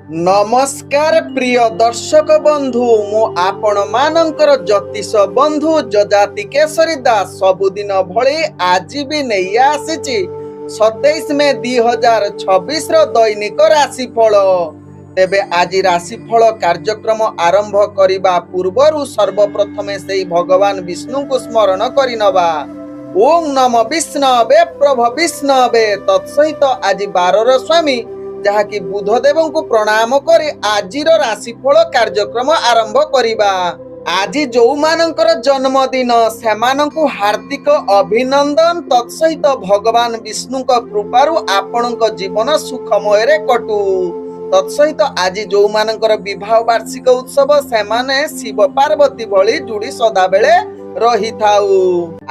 नमस्कार प्रिय दर्शक बंधु मु आपण मानकर ज्योतिष बंधु जजाति केशरी दास सबुदिन भली आज भी नहीं आसी 27 मे 2026 दैनिक राशिफल। तेबे आज राशिफल कार्यक्रम आरंभ करिबा पूर्वरु सर्वप्रथमे सेई भगवान विष्णु को स्मरण करिनबा। ओम नमो विष्णवे प्रभ विष्णवे तत्सहित आज बारर स्वामी जहाँकि बुधदेव को प्रणाम करी आजिर राशिफल कार्यक्रम आरंभ करिबा। आज जो मानकर जन्मदिन सेमानंकु हार्दिक अभिनंदन। तत्सहित भगवान विष्णु कृपारु आपणक जीवन सुखमय रे कटु। तत्सहित आज जो मानकर विवाह वार्षिक उत्सव सेमाने शिव पार्वती भली जुड़ी सदा बेले रही थाउ।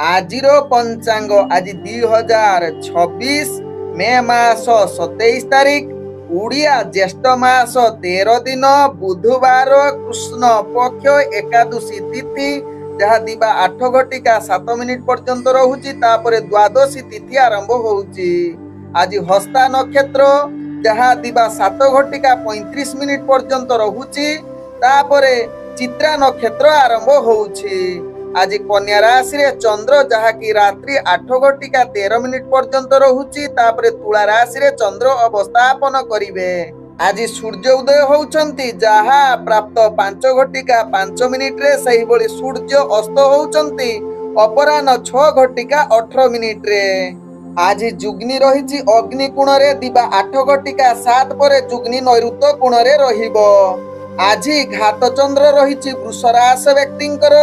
आजिर पंचांग आज 2026 मे मास 27 तारीख उड़िया ज्येष्ठ मास 13 दिन बुधवार कृष्ण पक्ष एकादशी तिथि जहाँ दिबा 8 घटिका 7 मिनिट पर्यंत रहुची। तापरे द्वादशी तिथि आरंभ होउची। आज हस्ता नक्षत्र जहाँ दिबा 7 घटिका 35 मिनिट पर्यंत रहुची। तापरे चित्रा नक्षत्र आरंभ होउची। आज कन्या राशि रे चंद्र जहाँ की रात्रि 8 घटिका 13 मिनिट पर्यंत रहुची। तापरे तुला राशि रे चंद्र अवस्थापन करिवे। आज सूर्य उदय होउचंती जहाँ प्राप्त 5 घटिका 5 मिनिट रे सही बळी सूर्य अस्त होउचंती अपराह्न 6 घटिका 18 मिनिट रे। आज जुग्नि रहिची अग्नि कोण रे दिबा 8 घटिका 7 परे जुग्नि नैऋत्य कोण रे रहिबो। आज घात चंद्र रहिची वृष राशि व्यक्तिंकर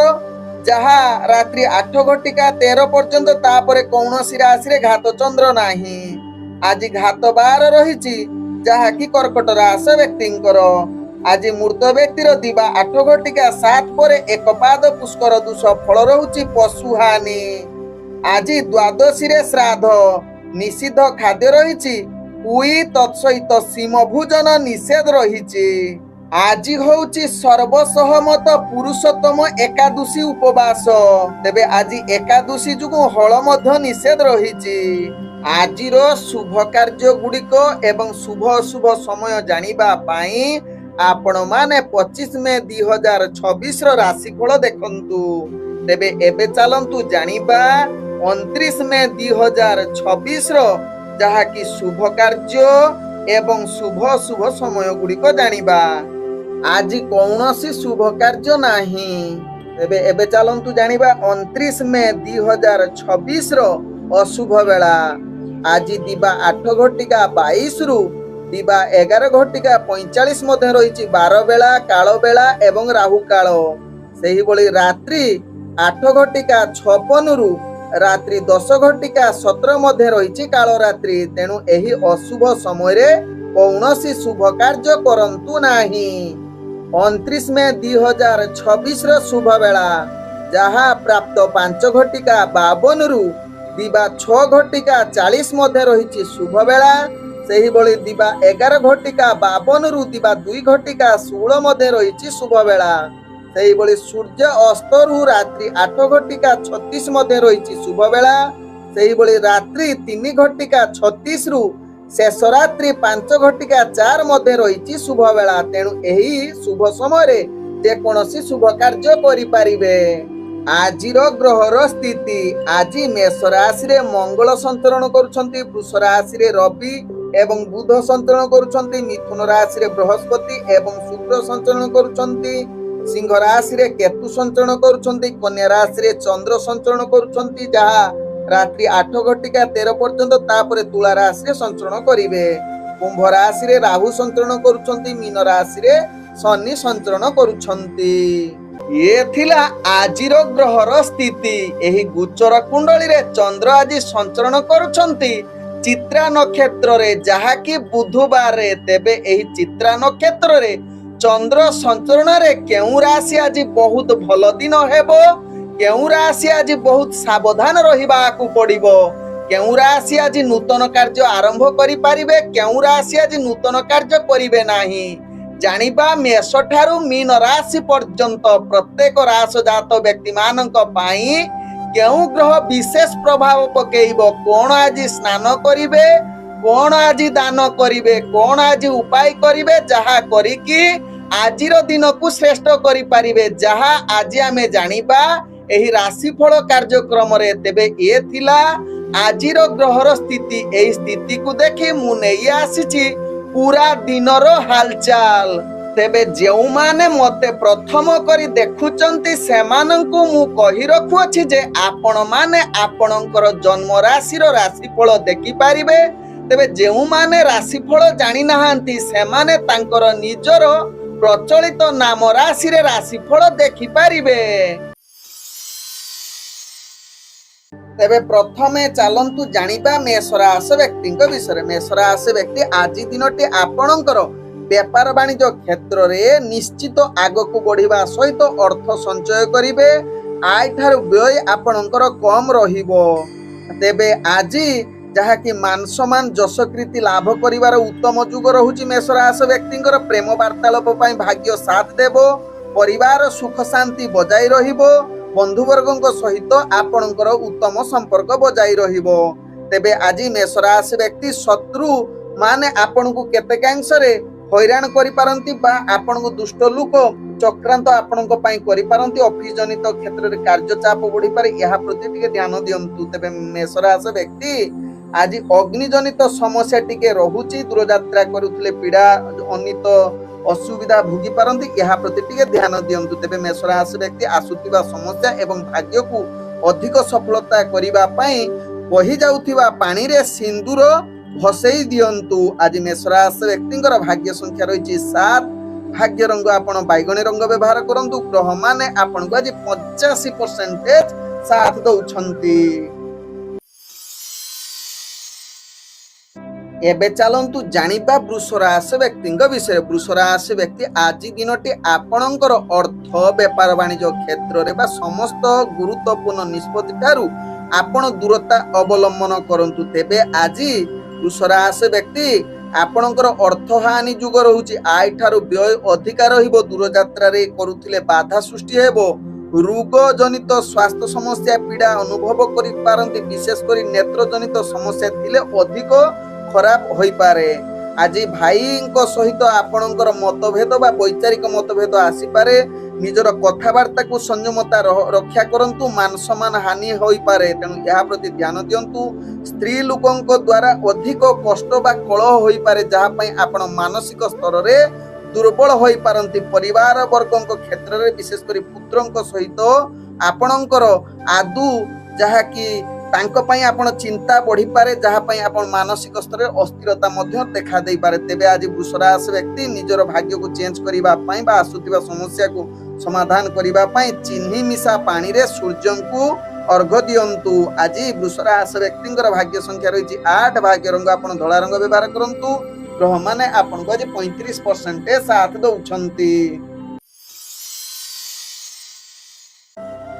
जहाँ रात्रि 8 घटिका 13 पर्यंत तापरे कौनसी राशि रे घात चंद्र नाही। आज घात बार रहिची जहाँ की कर्कट राशि व्यक्तिंकर। आज मृत व्यक्तिर दिबा 8 घटिका 7 परे एक पाद पुष्कर दोष फल रहुची पशुहानि। आज द्वादशी रे श्राद्ध निषिद्ध खाद्य रहिची पुई तत्सहित सीम भोजन निषेध रहिची। आज होउची सर्वसहमत पुरुषोत्तम एकादशी उपवास। तेबे आज एकादशी जुगु हल मध्य निषेध रहिची। आजिर शुभ कार्य गुड़िक एवं शुभ अशुभ समय जानिबा पाई आपण माने 25 मे 2026 राशिफल देखंतु। तेबे एबे चलंतु जानिबा 29 मे 2026 जहाँ की शुभ कार्य एवं शुभ अशुभ समय गुड़िक जानिबा। आज कौनसी शुभ कार्य नाही। एबे एबे चलंतु जानिबा 29 मे 2026 अशुभ बेला। आज दिबा 8 घटिका 22 रु दिबा 11 घटिका 45 मध्य रहिची 12 बेला काल बेला एवं राहु काल। सेही बळी रात्रि 8 घटिका 56 रु रात्रि 10 घटिका 17 मध्य रहिची काल रात्रि। तेणु एही अशुभ समय रे कौनसी शुभ कार्य करंतु नाही। 29 मे 2026 शुभ बेला जहाँ प्राप्त 5 घटिका 52 रु दिबा 6 घटिका 40 मध्य रहिची शुभ बेला। सेही बळी दिबा 11 घटिका 52 रु दिबा 2 घटिका 16 मध्य रहिची शुभ बेला। सेही बळी सूर्य अस्त रु रात्रि 8 घटिका 36 मध्य रहिची शुभ बेला। सेही बळी रात्रि 3 घटिका 36 रु शेष रात्रि 5 घटिका 4 मध्य रहिची शुभ बेला। तेणु एही शुभ समय रे जे कोनोसी शुभ कार्य करि पारिबे। आजिर ग्रहर स्थिति आज मेष राशि रे मंगल संचरण करुछंती। वृष राशि रे रवि एवं बुध संचरण करुछंती। मिथुन राशि रे बृहस्पति एवं शुक्र संचरण करुछंती। सिंह राशि रे केतु संचरण करुछंती। कन्या राशि रे चंद्र संचरण करुछंती जहाँ रात्रि 8 घटिका 13 पर्यंत तापरे तुला राशि रे संचरण करिवे। कुंभ राशि रे राहु संचरण करुछंती। मीन राशि रे शनि संचरण करुछंती। ये थिला आजिर ग्रहर स्थिति। एही गोचर कुंडली रे चंद्र आज संचरण करुछंती चित्रा नक्षत्र रे जहाँ की बुधवार रे। तेबे एही चित्रा नक्षत्र रे चंद्र संचरण रे केउ राशि आज बहुत भल दिन हेबो, केउ राशि आज बहुत सावधान रहिबाकू पड़िबो, केउ राशि आज नूतन कार्य आरंभ करि पारिबे, केउ राशि आज नूतन कार्य करिवे नाही। जानिबा मेष ठारू मीन राशि पर्यंत प्रत्येक राशि जात व्यक्ति मानक पाई केउ ग्रह विशेष प्रभाव पकेइबो, कोन आज स्नान करिवे, कौन आज दान करिवे कौन आज उपाय करिवे जहा करिकी आजिर दिन को श्रेष्ठ करि परिबे जहा आज आमे जानिबा एही राशिफल कार्यक्रम रे। तेबे ए थिला आजिर ग्रहर स्थिति एही स्थिति को देखि मु नेई आसीछि पूरा दिनर हालचाल। तेबे जेउ माने मते प्रथम करी देखुचंती सेमानंकु मु कहि रखुअछि जे आपण माने आपणकर जन्म राशिर राशिफल देखि पारिबे। तेबे जेउ माने राशिफल जानि नाहांती सेमाने तांकर निजर प्रचलित नाम राशि रे राशिफल देखि पारिबे। तेबे प्रथमे चलंतु जानिबा मेष राशि व्यक्तिक विषय। मेष राशि व्यक्ति आज दिनटी आपणकर व्यापार वाणिज्य क्षेत्र रे निश्चित आगकू बढ़िबा सहित अर्थ संचय करिवे। आय ठार व्यय आपणकर कम रहिबो। तेबे आज जहा कि मान सम्मान जशकृति लाभ करिवार उत्तम जुग रहुची। मेष राशि व्यक्तिंकर प्रेम वार्तालाप पई भाग्य साथ देबो। परिवार सुख शांति बजाई रहिबो। बंधुवर्गों सहित आपणकर उत्तम संपर्क बजाई रहिबो। तेबे आज मेष राशि व्यक्ति शत्रु माने आपणकू केतेकांश रे हैरान करि पारंती बा आपणकू दुष्ट लोक चक्रांत आपणक पई करि पारंती। ऑफिस जनित क्षेत्र रे कार्य चाप बढ़ी पारे यहा प्रति टिके ध्यान दियंतु। तेबे मेष राशि व्यक्ति आज अग्नि जनित समस्या टिके रहुची। दूरयात्रा करुथिले पीड़ा अनित असुविधा भोगी पारंती यहा प्रति टिके ध्यान दियंतु। तेबे मेष राशि व्यक्ति आसुथिबा समस्या एवं भाग्य को अधिक सफलता करिबा पई बही जाउथिबा पानी रे सिंदूर भसई दियंतु। आज मेष राशि व्यक्तिंकर भाग्य संख्या रहिची 7। भाग्य रंग आपण बैगणी रंग व्यवहार करंतु। ग्रह माने आपण को आज 85% साथ दउछंती। एबे चलंतु जानिबा वृष राशि व्यक्तिंक विषय। वृष राशि व्यक्ति आज दिनटी आपणकर अर्थ व्यापार वाणिज्य क्षेत्र रे बा समस्त गुरुत्वपूर्ण निष्पत्ति ठारू आपण दूरता अवलंबन करंतु। तेबे आज वृष राशि व्यक्ति आपणकर अर्थ हानि जुग रहुची। आय ठारू व्यय अधिकार रहिबो। दूरयात्रा रे करुथिले बाधा सृष्टि हेबो। रोग जनित स्वास्थ्य समस्या पीड़ा अनुभव करि पारंती। विशेष करी नेत्र जनित समस्या थिले अधिक खराब होई पारे। आज भाईंको सहित आपणकर मतभेद बा वैचारिक मतभेद आसी पारे। निजर कथावार्ता को संयमता रक्षा करंतु। मान सम्मान हानि होई पारे तेणु यहा प्रति ध्यान दियंतु। स्त्री लोकंको द्वारा अधिक कष्ट बा कलह होई पारे जहा पई आपण मानसिक स्तर रे दुर्बल होई पारंती। परिवार वर्गंको क्षेत्र रे विशेष करी पुत्रंको सहित आपणकर आदु जहा कि तांको पई आपण चिंता बढ़ी पारे जहा पई आपण मानसिक स्तर रे अस्थिरता मध्य देखा देई पारे। तेबे आज वृष राशि व्यक्ति निजर भाग्य को चेंज करिबा पई बा आसुतिबा समस्या को समाधान करिबा पई चिन्ही मिसा पानी रे सूर्य को अर्घ दियंतु। आज वृष राशि व्यक्तिंकर भाग्य संख्या रहिची 8। भाग्य रंग आपण धला रंग व्यवहार करंतु। ग्रह माने आपण को आज 35% साथ दउछंती।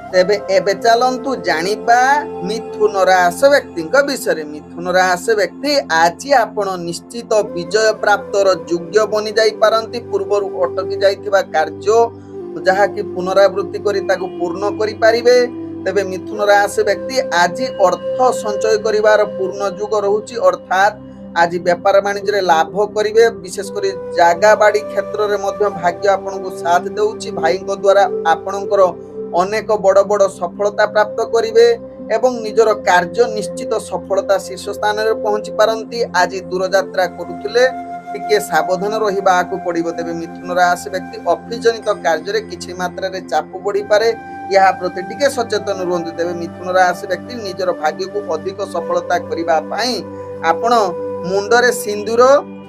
तेबे एबे चलंतु जानिबा मिथुन राशि व्यक्तिंक विषय। मिथुन राशि व्यक्ति आज आपण निश्चित विजय प्राप्तर योग्य बनि जाई पारंती। पूर्वरु अटकी जाइथिबा कार्य जहा कि पुनरावृत्ति करी ताको पूर्ण करि पारिबे। तेबे मिथुन राशि व्यक्ति आज अर्थ संचय करिवार पूर्ण युग रहुची। अर्थात आज व्यापार वाणिज्य लाभ करिवे। विशेष करी जागा बाड़ी क्षेत्र रे मध्य भाग्य आपण को साथ देउची। भाई को द्वारा आपणकर अनेक बड़ बड़ सफलता प्राप्त करिवे एवं निजर कार्य निश्चित सफलता शीर्ष स्थान रे पहुंची पारंती। आज दूरयात्रा करुथिले टिके सावधान रहिबा को पड़िबो। तेबे मिथुन राशि व्यक्ति ऑफिस जनित कार्य रे किछि मात्रा रे चाप बढ़ी पारे यहा प्रति टिके सचेतन रुहंतु। तेबे मिथुन राशि व्यक्ति निजर भाग्य को अधिक सफलता करिबा पई आपण मुंडरे सिंदूर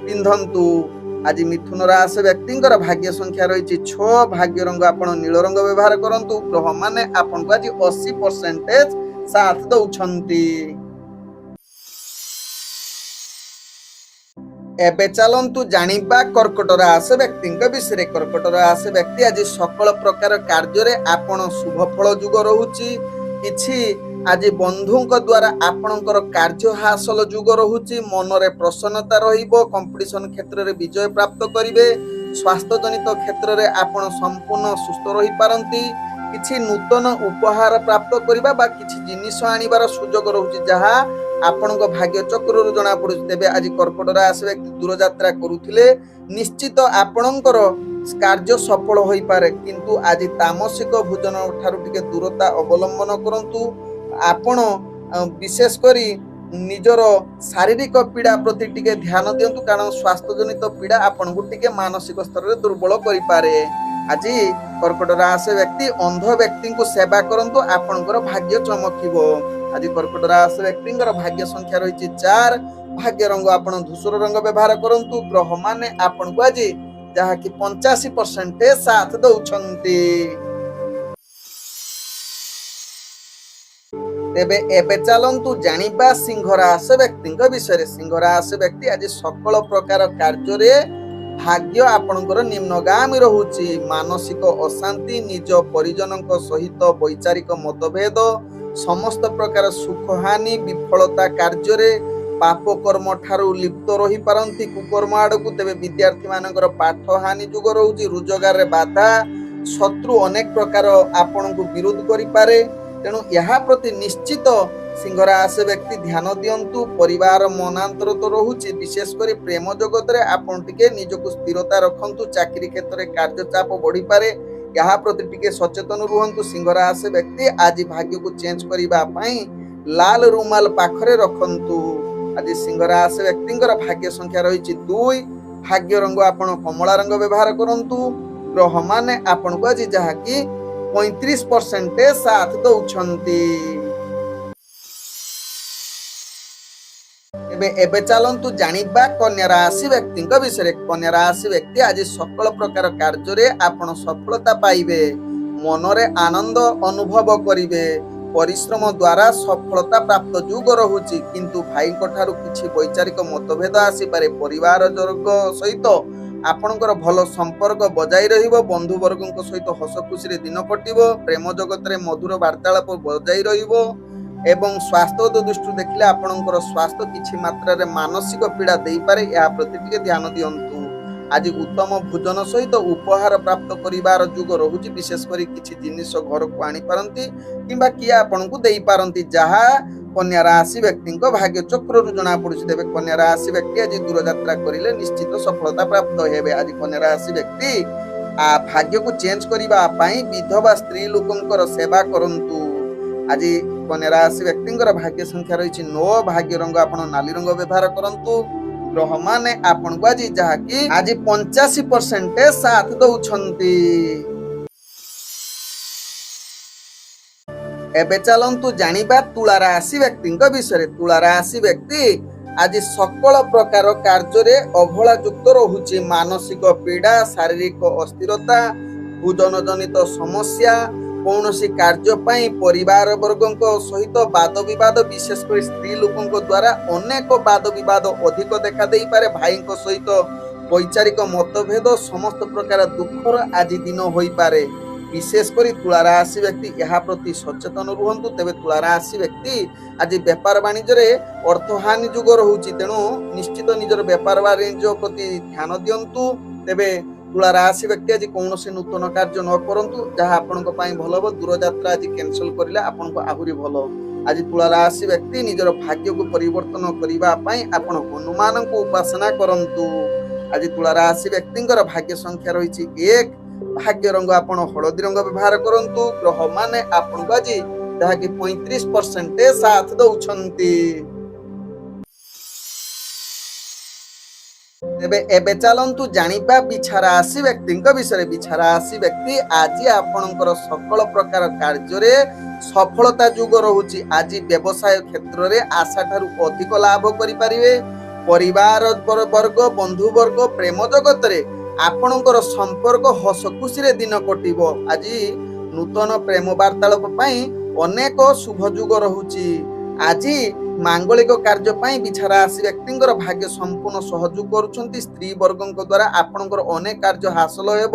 पिंधंतु। आज मिथुन राशि व्यक्तिंकर भाग्य संख्या रही 6। भाग्य रंग आपण नील रंग व्यवहार करंतु। ग्रह माने आपण को आज 80% साथ दउछंती। एबे चलंतु जानिबा कर्कट राशि व्यक्तिंक विषय। कर्कट राशि व्यक्ति आज सकल प्रकार कार्य रे आपण शुभ फल जुग रहुची। किछि आज बंधुक द्वारा आपणकर कार्य हासिल जुग रहुची। मनरे प्रसन्नता रहिबो। कंपटीशन क्षेत्र रे विजय प्राप्त करिवे। स्वास्थ्य जनित क्षेत्र रे आपण संपूर्ण सुस्थ रहि पारंती। किछि नूतन उपहार प्राप्त करिबा बा किछि जिनिस आनिबार सुजोग रहुची जहा ଆପଣଙ୍କ ଭାଗ୍ୟ ଚକ୍ରରୁ ଜଣା ପଡୁଛି। ତେବେ ଆଜି କର୍କଟ ରାଶି ବ୍ୟକ୍ତି ଦୂରଯାତ୍ରା କରୁଥିଲେ ନିଶ୍ଚିତ ଆପଣଙ୍କର କାର୍ଯ୍ୟ ସଫଳ ହୋଇପାରେ, କିନ୍ତୁ ଆଜି ତାମସିକ ଭୋଜନ ଠାରୁ ଟିକେ ଦୂରତା ଅବଲମ୍ବନ କରନ୍ତୁ। ଆପଣ ବିଶେଷ କରି ନିଜର ଶାରୀରିକ ପୀଡ଼ା ପ୍ରତି ଟିକେ ଧ୍ୟାନ ଦିଅନ୍ତୁ, କାରଣ ସ୍ୱାସ୍ଥ୍ୟଜନିତ ପୀଡ଼ା ଆପଣଙ୍କୁ ଟିକେ ମାନସିକ ସ୍ତରରେ ଦୁର୍ବଳ କରିପାରେ। ଆଜି କର୍କଟ ରାଶି ବ୍ୟକ୍ତି ଅନ୍ଧ ବ୍ୟକ୍ତିଙ୍କୁ ସେବା କରନ୍ତୁ, ଆପଣଙ୍କର ଭାଗ୍ୟ ଚମକିବ। ଆଜି କର୍କଟ ରାଶି ବ୍ୟକ୍ତିଙ୍କର ଭାଗ୍ୟ ସଂଖ୍ୟା ରହିଛି 4। ଭାଗ୍ୟ ରଙ୍ଗ ଆପଣ ଧୂସର ରଙ୍ଗ ବ୍ୟବହାର କରନ୍ତୁ। ଗ୍ରହ ମାନେ ଆପଣଙ୍କୁ ଆଜି ଯାହାକି 85% ସାଥ ଦଉଛନ୍ତି। ତେବେ ଏବେ ଚାଲନ୍ତୁ ଜାଣିବା ସିଂହ ରାଶି ବ୍ୟକ୍ତିଙ୍କ ବିଷୟରେ। ସିଂହ ରାଶି ବ୍ୟକ୍ତି ଆଜି ସକଳ ପ୍ରକାର କାର୍ଯ୍ୟରେ ଭାଗ୍ୟ ଆପଣଙ୍କର ନିମ୍ନଗାମୀ ରହୁଛି। ମାନସିକ ଅଶାନ୍ତି, ନିଜ ପରିଜନଙ୍କ ସହିତ ବୈଚାରିକ ମତଭେଦ, ସମସ୍ତ ପ୍ରକାର ସୁଖହାନି, ବିଫଳତା କାର୍ଯ୍ୟରେ, ପାପ କର୍ମ ଠାରୁ ଲିପ୍ତ ରହିପାରନ୍ତି କୁକର୍ମ ଆଡକୁ। ତେବେ ବିଦ୍ୟାର୍ଥୀ ମାନଙ୍କର ପାଠ ହାନି ଯୁଗ ରହୁଛି। ରୋଜଗାରରେ ବାଧା, ଶତ୍ରୁ ଅନେକ ପ୍ରକାର ଆପଣଙ୍କୁ ବିରୋଧ କରିପାରେ। ତେଣୁ ଏହା ପ୍ରତି ନିଶ୍ଚିତ ସିଂହ ରାଶି ବ୍ୟକ୍ତି ଧ୍ୟାନ ଦିଅନ୍ତୁ। ପରିବାର ମନାନ୍ତର ତ ରହୁଛି, ବିଶେଷ କରି ପ୍ରେମ ଜଗତରେ ଆପଣ ଟିକେ ନିଜକୁ ସ୍ଥିରତା ରଖନ୍ତୁ। ଚାକିରି କ୍ଷେତ୍ରରେ କାର୍ଯ୍ୟଚାପ ବଢିପାରେ, ଏହା ପ୍ରତି ଟିକେ ସଚେତନ ରୁହନ୍ତୁ। ସିଂହ ରାଶି ବ୍ୟକ୍ତି ଆଜି ଭାଗ୍ୟକୁ ଚେଞ୍ଜ କରିବା ପାଇଁ ଲାଲ ରୁମାଲ ପାଖରେ ରଖନ୍ତୁ। ଆଜି ସିଂହ ରାଶି ବ୍ୟକ୍ତିଙ୍କର ଭାଗ୍ୟ ସଂଖ୍ୟା ରହିଛି 2। ଭାଗ୍ୟ ରଙ୍ଗ ଆପଣ କମଳା ରଙ୍ଗ ବ୍ୟବହାର କରନ୍ତୁ। ଗ୍ରହ ମାନେ ଆପଣଙ୍କୁ ଆଜି ଯାହାକି 35% ସାଥ ଦଉଛନ୍ତି। ଏବେ ଚାଲନ୍ତୁ ଜାଣିବା କନ୍ୟା ରାଶି ବ୍ୟକ୍ତିଙ୍କ ବିଷୟରେ। କନ୍ୟା ରାଶି ବ୍ୟକ୍ତି ଆଜି ସକଳ ପ୍ରକାର କାର୍ଯ୍ୟରେ ଆପଣ ସଫଳତା ପାଇବେ, ମନରେ ଆନନ୍ଦ ଅନୁଭବ କରିବେ। ପରିଶ୍ରମ ଦ୍ୱାରା ସଫଳତା ପ୍ରାପ୍ତ ଯୁଗ ରହୁଛି, କିନ୍ତୁ ଭାଇଙ୍କ ଠାରୁ କିଛି ବୈଚାରିକ ମତଭେଦ ଆସିପାରେ। ପରିବାର ବର୍ଗ ସହିତ ଆପଣଙ୍କର ଭଲ ସମ୍ପର୍କ ବଜାଇ ରହିବ। ବନ୍ଧୁ ବର୍ଗଙ୍କ ସହିତ ହସ ଖୁସିରେ ଦିନ କଟିବ। ପ୍ରେମ ଜଗତରେ ମଧୁର ବାର୍ତ୍ତାଳାପ ବଜାଇ ରହିବ ଏବଂ ସ୍ୱାସ୍ଥ୍ୟ ଦୃଷ୍ଟିରୁ ଦେଖିଲେ ଆପଣଙ୍କର ସ୍ୱାସ୍ଥ୍ୟ କିଛି ମାତ୍ରାରେ ମାନସିକ ପୀଡ଼ା ଦେଇପାରେ, ଏହା ପ୍ରତି ଟିକେ ଧ୍ୟାନ ଦିଅନ୍ତୁ। ଆଜି ଉତ୍ତମ ଭୋଜନ ସହିତ ଉପହାର ପ୍ରାପ୍ତ କରିବାର ଯୁଗ ରହୁଛି। ବିଶେଷ କରି କିଛି ଜିନିଷ ଘରକୁ ଆଣିପାରନ୍ତି କିମ୍ବା କିଏ ଆପଣଙ୍କୁ ଦେଇପାରନ୍ତି, ଯାହା କନ୍ୟା ରାଶି ବ୍ୟକ୍ତିଙ୍କ ଭାଗ୍ୟ ଚକ୍ରରୁ ଜଣା ପଡୁଛି। ତେବେ କନ୍ୟା ରାଶି ବ୍ୟକ୍ତି ଆଜି ଦୂରଯାତ୍ରା କରିଲେ ନିଶ୍ଚିତ ସଫଳତା ପ୍ରାପ୍ତ ହେବେ। ଆଜି କନ୍ୟା ରାଶି ବ୍ୟକ୍ତି ଭାଗ୍ୟକୁ ଚେଞ୍ଜ କରିବା ପାଇଁ ବିଧବା ସ୍ତ୍ରୀ ଲୋକଙ୍କର ସେବା କରନ୍ତୁ। ଆଜି କନ୍ୟା ରାଶି ବ୍ୟକ୍ତିଙ୍କର ଭାଗ୍ୟ ସଂଖ୍ୟା ରହିଛି 9। ଭାଗ୍ୟ ରଙ୍ଗ ଆପଣ ନାଲି ରଙ୍ଗ ବ୍ୟବହାର କରନ୍ତୁ। ଗ୍ରହ ମାନେ ଆପଣଙ୍କୁ ଆଜି ଯାହାକି ଆଜି 85% ସାଥ ଦଉଛନ୍ତି। ଏବେ ଚାଲନ୍ତୁ ଜାଣିବା ତୁଳା ରାଶି ବ୍ୟକ୍ତିଙ୍କ ବିଷୟରେ। ତୁଳା ରାଶି ବ୍ୟକ୍ତି ଆଜି ସକଳ ପ୍ରକାର କାର୍ଯ୍ୟରେ ଅବହେଳା ଯୁକ୍ତ ରହୁଛି। ମାନସିକ ପୀଡ଼ା, ଶାରୀରିକ ଅସ୍ଥିରତା, ଭୋଜନ ଜନିତ ସମସ୍ୟା, କୌଣସି କାର୍ଯ୍ୟ ପାଇଁ ପରିବାର ବର୍ଗଙ୍କ ସହିତ ବାଦ ବିବାଦ, ବିଶେଷ କରି ସ୍ତ୍ରୀ ଲୋକଙ୍କ ଦ୍ୱାରା ଅନେକ ବାଦ ବିବାଦ ଅଧିକ ଦେଖା ଦେଇପାରେ। ଭାଇଙ୍କ ସହିତ ବୈଚାରିକ ମତଭେଦ, ସମସ୍ତ ପ୍ରକାର ଦୁଃଖର ଆଜି ଦିନ ହୋଇପାରେ। ବିଶେଷ କରି ତୁଳା ରାଶି ବ୍ୟକ୍ତି ଏହା ପ୍ରତି ସଚେତନ ରୁହନ୍ତୁ। ତେବେ ତୁଳା ରାଶି ବ୍ୟକ୍ତି ଆଜି ବେପାର ବାଣିଜ୍ୟରେ ଅର୍ଥହାନି ଯୁଗ ରହୁଛି, ତେଣୁ ନିଶ୍ଚିତ ନିଜର ବେପାର ବାଣିଜ୍ୟ ପ୍ରତି ଧ୍ୟାନ ଦିଅନ୍ତୁ। ତେବେ ତୁଳା ରାଶି ବ୍ୟକ୍ତି ଆଜି କୌଣସି ନୂତନ କାର୍ଯ୍ୟ ନ କରନ୍ତୁ, ଯାହା ଆପଣଙ୍କ ପାଇଁ ଭଲ ହେବ। ଦୂରଯାତ୍ରା ଆଜି କ୍ୟାନସଲ କରିଲେ ଆପଣଙ୍କୁ ଆହୁରି ଭଲ। ଆଜି ତୁଳା ରାଶି ବ୍ୟକ୍ତି ନିଜର ଭାଗ୍ୟକୁ ପରିବର୍ତ୍ତନ କରିବା ପାଇଁ ଆପଣ ହନୁମାନଙ୍କୁ ଉପାସନା କରନ୍ତୁ। ଆଜି ତୁଳା ରାଶି ବ୍ୟକ୍ତିଙ୍କର ଭାଗ୍ୟ ସଂଖ୍ୟା ରହିଛି 1। ଭାଗ୍ୟ ରଙ୍ଗ ଆପଣ ହଳଦୀ ରଙ୍ଗ ବ୍ୟବହାର କରନ୍ତୁ। ଗ୍ରହ ମାନେ ଆପଣଙ୍କୁ ଆଜି ଯାହାକି 35% ସାଥ ଦଉଛନ୍ତି। ତେବେ ଏବେ ଚାଲନ୍ତୁ ଜାଣିବା ବିଛା ରାଶି ବ୍ୟକ୍ତିଙ୍କ ବିଷୟରେ। ବିଛା ରାଶି ବ୍ୟକ୍ତି ଆଜି ଆପଣଙ୍କର ସକଳ ପ୍ରକାର କାର୍ଯ୍ୟରେ ସଫଳତା ଯୁଗ ରହୁଛି। ଆଜି ବ୍ୟବସାୟ କ୍ଷେତ୍ରରେ ଆଶା ଠାରୁ ଅଧିକ ଲାଭ କରିପାରିବେ। ପରିବାର ବର୍ଗ, ବନ୍ଧୁ ବର୍ଗ, ପ୍ରେମ ଜଗତରେ ଆପଣଙ୍କର ସମ୍ପର୍କ ହସ ଖୁସିରେ ଦିନ କଟିବ। ଆଜି ନୂତନ ପ୍ରେମ ବାର୍ତ୍ତାଳାପ ପାଇଁ ଅନେକ ଶୁଭ ଯୁଗ ରହୁଛି। ଆଜି ମାଙ୍ଗଳିକ କାର୍ଯ୍ୟ ପାଇଁ ବିଛା ରାଶି ବ୍ୟକ୍ତିଙ୍କର ଭାଗ୍ୟ ସମ୍ପୂର୍ଣ୍ଣ ସହଯୋଗ କରୁଛନ୍ତି। ସ୍ତ୍ରୀ ବର୍ଗଙ୍କ ଦ୍ୱାରା ଆପଣଙ୍କର ଅନେକ କାର୍ଯ୍ୟ ହାସଲ ହେବ।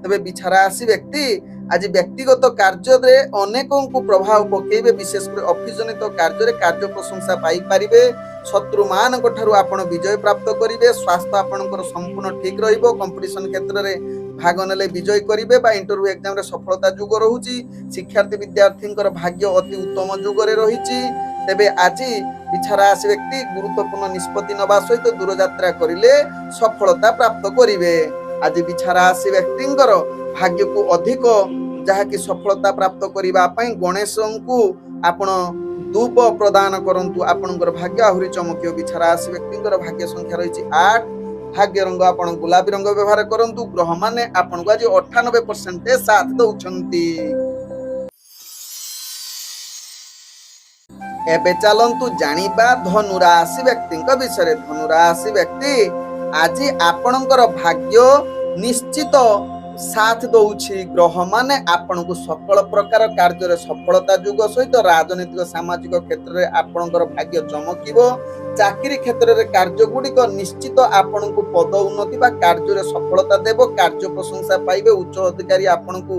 ତେବେ ବିଛା ରାଶି ବ୍ୟକ୍ତି ଆଜି ବ୍ୟକ୍ତିଗତ କାର୍ଯ୍ୟରେ ଅନେକଙ୍କୁ ପ୍ରଭାବ ପକେଇବେ। ବିଶେଷ କରି ଅଫିସ ଜନିତ କାର୍ଯ୍ୟରେ କାର୍ଯ୍ୟ ପ୍ରଶଂସା ପାଇପାରିବେ। ଶତ୍ରୁ ମାନଙ୍କ ଠାରୁ ଆପଣ ବିଜୟ ପ୍ରାପ୍ତ କରିବେ। ସ୍ୱାସ୍ଥ୍ୟ ଆପଣଙ୍କର ସମ୍ପୂର୍ଣ୍ଣ ଠିକ ରହିବ। କମ୍ପିଟିସନ କ୍ଷେତ୍ରରେ ଭାଗ ନେଲେ ବିଜୟ କରିବେ ବା ଇଣ୍ଟରଭ୍ୟୁ ଏକ୍ସାମରେ ସଫଳତା ଯୁଗ ରହୁଛି। ଶିକ୍ଷାର୍ଥୀ ବିଦ୍ୟାର୍ଥୀଙ୍କର ଭାଗ୍ୟ ଅତି ଉତ୍ତମ ଯୁଗରେ ରହିଛି। ତେବେ ଆଜି ଇଚ୍ଛା ରାଶି ବ୍ୟକ୍ତି ଗୁରୁତ୍ୱପୂର୍ଣ୍ଣ ନିଷ୍ପତ୍ତି ନେବା ସହିତ ଦୂରଯାତ୍ରା କରିଲେ ସଫଳତା ପ୍ରାପ୍ତ କରିବେ। ଆଜି ଇଚ୍ଛା ରାଶି ବ୍ୟକ୍ତିଙ୍କର ଭାଗ୍ୟକୁ ଅଧିକ ଯାହାକି ସଫଳତା ପ୍ରାପ୍ତ କରିବା ପାଇଁ ଗଣେଶଙ୍କୁ ଆପଣ ଧୂପ ପ୍ରଦାନ କରନ୍ତୁ। ଆପଣଙ୍କର ଭାଗ୍ୟ ଆହୁରି ଚମକିବ। ଇଚ୍ଛା ରାଶି ବ୍ୟକ୍ତିଙ୍କର ଭାଗ୍ୟ ସଂଖ୍ୟା ରହିଛି 8। ଭାଗ୍ୟ ରଙ୍ଗ ଆପଣ ଗୋଲାପୀ ରଙ୍ଗ ବ୍ୟବହାର କରନ୍ତୁ। ଗ୍ରହମାନେ ଆପଣଙ୍କୁ ଆଜି 98% ସାଥ ଦଉଛନ୍ତି। ଏବେ ଚାଲନ୍ତୁ ଜାଣିବା ଧନୁ ରାଶି ବ୍ୟକ୍ତିଙ୍କ ବିଷୟରେ। ଧନୁ ରାଶି ବ୍ୟକ୍ତି ଆଜି ଆପଣଙ୍କର ଭାଗ୍ୟ ନିଶ୍ଚିତ ସାଥ ଦଉଛି। ଗ୍ରହମାନେ ଆପଣଙ୍କୁ ସକଳ ପ୍ରକାର କାର୍ଯ୍ୟରେ ସଫଳତା ଯୋଗ ସହିତ ରାଜନୈତିକ ସାମାଜିକ କ୍ଷେତ୍ରରେ ଆପଣଙ୍କର ଭାଗ୍ୟ ଚମକିବ। ଚାକିରି କ୍ଷେତ୍ରରେ କାର୍ଯ୍ୟ ଗୁଡ଼ିକ ନିଶ୍ଚିତ ଆପଣଙ୍କୁ ପଦ ଉନ୍ନତି ବା କାର୍ଯ୍ୟରେ ସଫଳତା ଦେବ। କାର୍ଯ୍ୟ ପ୍ରଶଂସା ପାଇବେ। ଉଚ୍ଚ ଅଧିକାରୀ ଆପଣଙ୍କୁ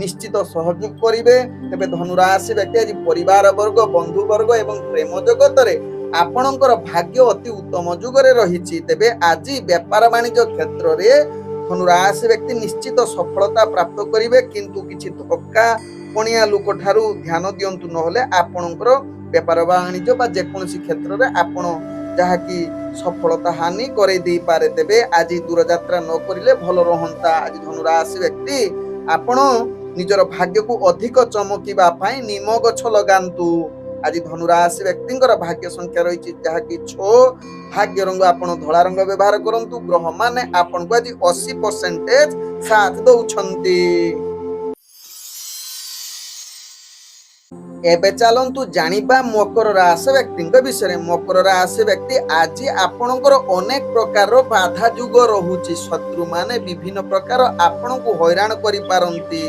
ନିଶ୍ଚିତ ସହଯୋଗ କରିବେ। ତେବେ ଧନୁ ରାଶି ବ୍ୟକ୍ତି ଆଜି ପରିବାର ବର୍ଗ, ବନ୍ଧୁ ବର୍ଗ ଏବଂ ପ୍ରେମ ଜଗତରେ ଆପଣଙ୍କର ଭାଗ୍ୟ ଅତି ଉତ୍ତମ ଯୁଗରେ ରହିଛି। ତେବେ ଆଜି ବେପାର ବାଣିଜ୍ୟ କ୍ଷେତ୍ରରେ ଧନୁ ରାଶି ବ୍ୟକ୍ତି ନିଶ୍ଚିତ ସଫଳତା ପ୍ରାପ୍ତ କରିବେ, କିନ୍ତୁ କିଛି ଧକ୍କା ପଣିଆ ଲୋକ ଠାରୁ ଧ୍ୟାନ ଦିଅନ୍ତୁ, ନହେଲେ ଆପଣଙ୍କର ବେପାର ବାଣିଜ୍ୟ ବା ଯେକୌଣସି କ୍ଷେତ୍ରରେ ଆପଣ ଯାହାକି ସଫଳତା ହାନି କରେଇ ଦେଇପାରେ। ତେବେ ଆଜି ଦୂରଯାତ୍ରା ନ କରିଲେ ଭଲ ରହନ୍ତା। ଆଜି ଧନୁ ରାଶି ବ୍ୟକ୍ତି ଆପଣ ନିଜର ଭାଗ୍ୟକୁ ଅଧିକ ଚମକିବା ପାଇଁ ନିମ ଗଛ ଲଗାନ୍ତୁ। ଆଜି ଧନୁ ରାଶି ବ୍ୟକ୍ତିଙ୍କର ଭାଗ୍ୟ ସଂଖ୍ୟା ରହିଛି ଯାହାକି 6। ଭାଗ୍ୟ ରଙ୍ଗ ଆପଣ ଧଳା ରଙ୍ଗ ବ୍ୟବହାର କରନ୍ତୁ। ଗ୍ରହମାନେ ଆପଣଙ୍କୁ ଆଜି 80% ସାଥ ଦଉଛନ୍ତି। ଏବେ ଚାଲନ୍ତୁ ଜାଣିବା ମକର ରାଶି ବ୍ୟକ୍ତିଙ୍କ ବିଷୟରେ। ମକର ରାଶି ବ୍ୟକ୍ତି ଆଜି ଆପଣଙ୍କର ଅନେକ ପ୍ରକାରର ବାଧା ଯୁଗ ରହୁଛି। ଶତ୍ରୁମାନେ ବିଭିନ୍ନ ପ୍ରକାର ଆପଣଙ୍କୁ ହଇରାଣ କରିପାରନ୍ତି।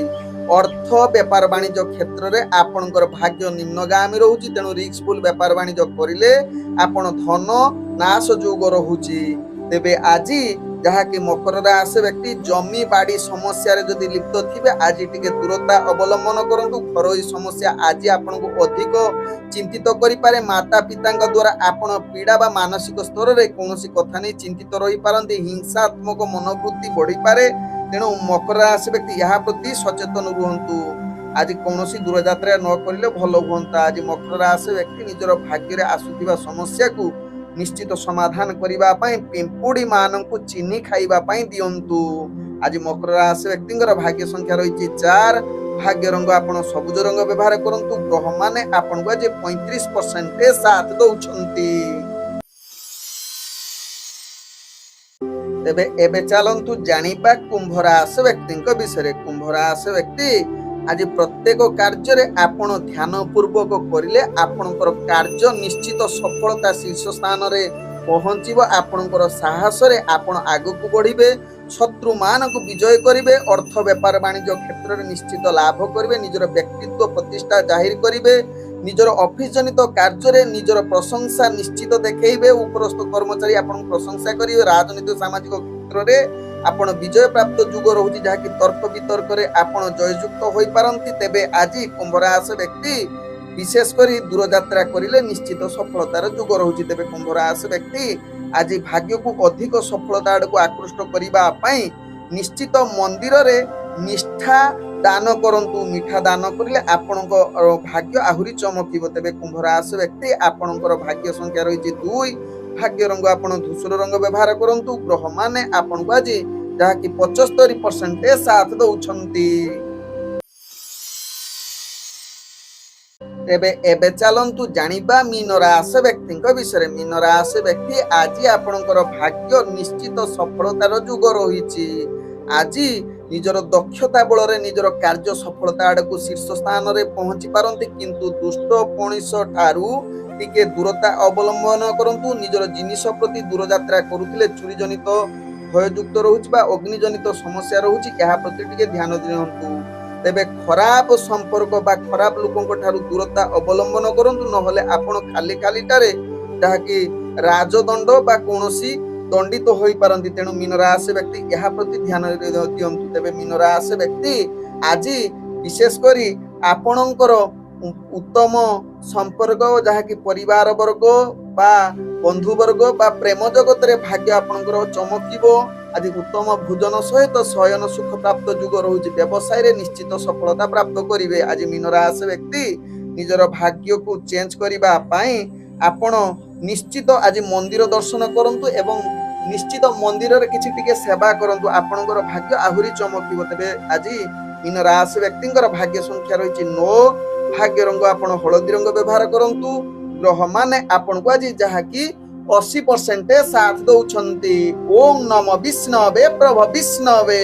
ଅର୍ଥ ବେପାର ବାଣିଜ୍ୟ କ୍ଷେତ୍ରରେ ଆପଣଙ୍କର ଭାଗ୍ୟ ନିମ୍ନଗାମୀ ରହୁଛି। ତେଣୁ ରିସ୍କଫୁଲ ବେପାର ବାଣିଜ୍ୟ କରିଲେ ଆପଣ ଧନ ନାଶ ଯୋଗ ରହୁଛି। ତେବେ ଆଜି ଯାହାକି ମକର ରାଶି ବ୍ୟକ୍ତି ଜମି ବାଡ଼ି ସମସ୍ୟାରେ ଯଦି ଲିପ୍ତ ଥିବେ ଆଜି ଟିକେ ଦୂରତା ଅବଲମ୍ବନ କରନ୍ତୁ। ଘରୋଇ ସମସ୍ୟା ଆଜି ଆପଣଙ୍କୁ ଅଧିକ ଚିନ୍ତିତ କରିପାରେ। ମାତା ପିତାଙ୍କ ଦ୍ୱାରା ଆପଣ ପୀଡ଼ା ବା ମାନସିକ ସ୍ତରରେ କୌଣସି କଥା ନେଇ ଚିନ୍ତିତ ରହିପାରନ୍ତି। ହିଂସାତ୍ମକ ମନୋବୃତ୍ତି ବଢ଼ିପାରେ। ତେଣୁ ମକର ରାଶି ବ୍ୟକ୍ତି ଏହା ପ୍ରତି ସଚେତନ ରୁହନ୍ତୁ। ଆଜି କୌଣସି ଦୂରଯାତ୍ରା ନ କରିଲେ ଭଲ ହୁଅନ୍ତା। ଆଜି ମକର ରାଶି ବ୍ୟକ୍ତି ନିଜର ଭାଗ୍ୟରେ ଆସୁଥିବା ସମସ୍ୟାକୁ ନିଶ୍ଚିତ ସମାଧାନ କରିବା ପାଇଁ ପିମ୍ପୁଡ଼ି ମାନଙ୍କୁ ଚିନି ଖାଇବା ପାଇଁ ଦିଅନ୍ତୁ। ଆଜି ମକର ରାଶି ବ୍ୟକ୍ତିଙ୍କର ଭାଗ୍ୟ ସଂଖ୍ୟା ରହିଛି 4। ଭାଗ୍ୟ ରଙ୍ଗ ଆପଣ ସବୁଜ ରଙ୍ଗ ବ୍ୟବହାର କରନ୍ତୁ। ଗ୍ରହମାନେ ଆପଣଙ୍କୁ ଆଜି 35% ସାଥ ଦଉଛନ୍ତି। ତେବେ ଏବେ ଚାଲନ୍ତୁ ଜାଣିବା କୁମ୍ଭ ରାଶି ବ୍ୟକ୍ତିଙ୍କ ବିଷୟରେ। କୁମ୍ଭ ରାଶି ବ୍ୟକ୍ତି ଆଜି ପ୍ରତ୍ୟେକ କାର୍ଯ୍ୟରେ ଆପଣ ଧ୍ୟାନ ପୂର୍ବକ କରିଲେ ଆପଣଙ୍କର କାର୍ଯ୍ୟ ନିଶ୍ଚିତ ସଫଳତା ଶୀର୍ଷ ସ୍ଥାନରେ ପହଞ୍ଚିବ। ଆପଣଙ୍କର ସାହସରେ ଆପଣ ଆଗକୁ ବଢିବେ। ଶତ୍ରୁମାନଙ୍କୁ ବିଜୟ କରିବେ। ଅର୍ଥ ବେପାର ବାଣିଜ୍ୟ କ୍ଷେତ୍ରରେ ନିଶ୍ଚିତ ଲାଭ କରିବେ। ନିଜର ବ୍ୟକ୍ତିତ୍ୱ ପ୍ରତିଷ୍ଠା ଜାହିର କରିବେ। ନିଜର ଅଫିସ ଜନିତ କାର୍ଯ୍ୟରେ ନିଜର ପ୍ରଶଂସା ନିଶ୍ଚିତ ଦେଖେଇବେ। ଉପରସ୍ଥ କର୍ମଚାରୀ ଆପଣଙ୍କୁ ପ୍ରଶଂସା କରିବେ। ରାଜନୈତିକ ସାମାଜିକ କ୍ଷେତ୍ରରେ ଆପଣ ବିଜୟ ପ୍ରାପ୍ତ ଯୁଗ ରହୁଛି, ଯାହାକି ତର୍କ ବିତର୍କରେ ଆପଣ ଜୟଯୁକ୍ତ ହୋଇପାରନ୍ତି। ତେବେ ଆଜି କୁମ୍ଭ ରାଶି ବ୍ୟକ୍ତି ବିଶେଷ କରି ଦୂରଯାତ୍ରା କରିଲେ ନିଶ୍ଚିତ ସଫଳତାର ଯୁଗ ରହୁଛି। ତେବେ କୁମ୍ଭ ରାଶି ବ୍ୟକ୍ତି ଆଜି ଭାଗ୍ୟକୁ ଅଧିକ ସଫଳତା ଆଡ଼କୁ ଆକୃଷ୍ଟ କରିବା ପାଇଁ ନିଶ୍ଚିତ ମନ୍ଦିରରେ ନିଷ୍ଠା ଦାନ କରନ୍ତୁ। ମିଠା ଦାନ କରିଲେ ଆପଣଙ୍କ ଭାଗ୍ୟ ଆହୁରି ଚମକିବ। ତେବେ କୁମ୍ଭ ରାଶି ବ୍ୟକ୍ତି ଆପଣଙ୍କର ଭାଗ୍ୟ ସଂଖ୍ୟା ରହିଛି 2। ଭାଗ୍ୟ ରଙ୍ଗ ଆପଣ ଧୂସର ରଙ୍ଗ ବ୍ୟବହାର କରନ୍ତୁ। ଗ୍ରହମାନେ ଆପଣଙ୍କୁ ଆଜି ଯାହାକି 75% ସାଥ ଦଉଛନ୍ତି। ତେବେ ଏବେ ଚାଲନ୍ତୁ ଜାଣିବା ମୀନ ରାଶି ବ୍ୟକ୍ତିଙ୍କ ବିଷୟରେ। ମୀନ ରାଶି ବ୍ୟକ୍ତି ଆଜି ଆପଣଙ୍କର ଭାଗ୍ୟ ନିଶ୍ଚିତ ସଫଳତାର ଯୁଗ ରହିଛି। ଆଜି ନିଜର ଦକ୍ଷତା ବଳରେ ନିଜର କାର୍ଯ୍ୟ ସଫଳତା ଆଡ଼କୁ ଶୀର୍ଷ ସ୍ଥାନରେ ପହଞ୍ଚି ପାରନ୍ତି, କିନ୍ତୁ ଦୁଷ୍ଟ ମଣିଷ ଠାରୁ ଟିକେ ଦୂରତା ଅବଲମ୍ବନ କରନ୍ତୁ। ନିଜର ଜିନିଷ ପ୍ରତି ଦୂରଯାତ୍ରା କରୁଥିଲେ ଚୋରି ଜନିତ ଭୟଯୁକ୍ତ ରହୁଛି ବା ଅଗ୍ନିଜନିତ ସମସ୍ୟା ରହୁଛି, ଏହା ପ୍ରତି ଟିକେ ଧ୍ୟାନ ଦିଅନ୍ତୁ। ତେବେ ଖରାପ ସମ୍ପର୍କ ବା ଖରାପ ଲୋକଙ୍କ ଠାରୁ ଦୂରତା ଅବଲମ୍ବନ କରନ୍ତୁ, ନହେଲେ ଆପଣ ଖାଲି ଖାଲିଟାରେ ଯାହାକି ରାଜଦଣ୍ଡ ବା କୌଣସି ଦଣ୍ଡିତ ହୋଇପାରନ୍ତି। ତେଣୁ ମୀନ ରାଶି ବ୍ୟକ୍ତି ଏହା ପ୍ରତି ଧ୍ୟାନ ଦିଅନ୍ତୁ। ତେବେ ମୀନ ରାଶି ବ୍ୟକ୍ତି ଆଜି ବିଶେଷ କରି ଆପଣଙ୍କର ଉତ୍ତମ ସମ୍ପର୍କ ଯାହାକି ପରିବାର ବର୍ଗ ବା ବନ୍ଧୁ ବର୍ଗ ବା ପ୍ରେମ ଜଗତରେ ଭାଗ୍ୟ ଆପଣଙ୍କର ଚମକିବ। ଆଜି ଉତ୍ତମ ଭୋଜନ ସହିତ ଶୟନ ସୁଖ ପ୍ରାପ୍ତ ଯୁଗ ରହୁଛି। ବ୍ୟବସାୟରେ ନିଶ୍ଚିତ ସଫଳତା ପ୍ରାପ୍ତ କରିବେ। ଆଜି ମୀନ ରାଶି ବ୍ୟକ୍ତି ନିଜର ଭାଗ୍ୟକୁ ଚେଞ୍ଜ କରିବା ପାଇଁ ଆପଣ ନିଶ୍ଚିତ ଆଜି ମନ୍ଦିର ଦର୍ଶନ କରନ୍ତୁ ଏବଂ ନିଶ୍ଚିତ ମନ୍ଦିରରେ କିଛି ଟିକେ ସେବା କରନ୍ତୁ। ଆପଣଙ୍କର ଭାଗ୍ୟ ଆହୁରି ଚମକିବ। ତେବେ ଆଜି ମୀନ ରାଶି ବ୍ୟକ୍ତିଙ୍କର ଭାଗ୍ୟ ସଂଖ୍ୟା ରହିଛି 9। ଭାଗ୍ୟ ରଙ୍ଗ ଆପଣ ହଳଦୀ ରଙ୍ଗ ବ୍ୟବହାର କରନ୍ତୁ। ଗ୍ରହମାନେ ଆପଣଙ୍କୁ ଆଜି ଯାହାକି 80% ସାଥ ଦଉଛନ୍ତି। ଓಂ ନମ ବିଷ୍ଣବେ ପ୍ରଭ ବିଷ୍ଣବେ।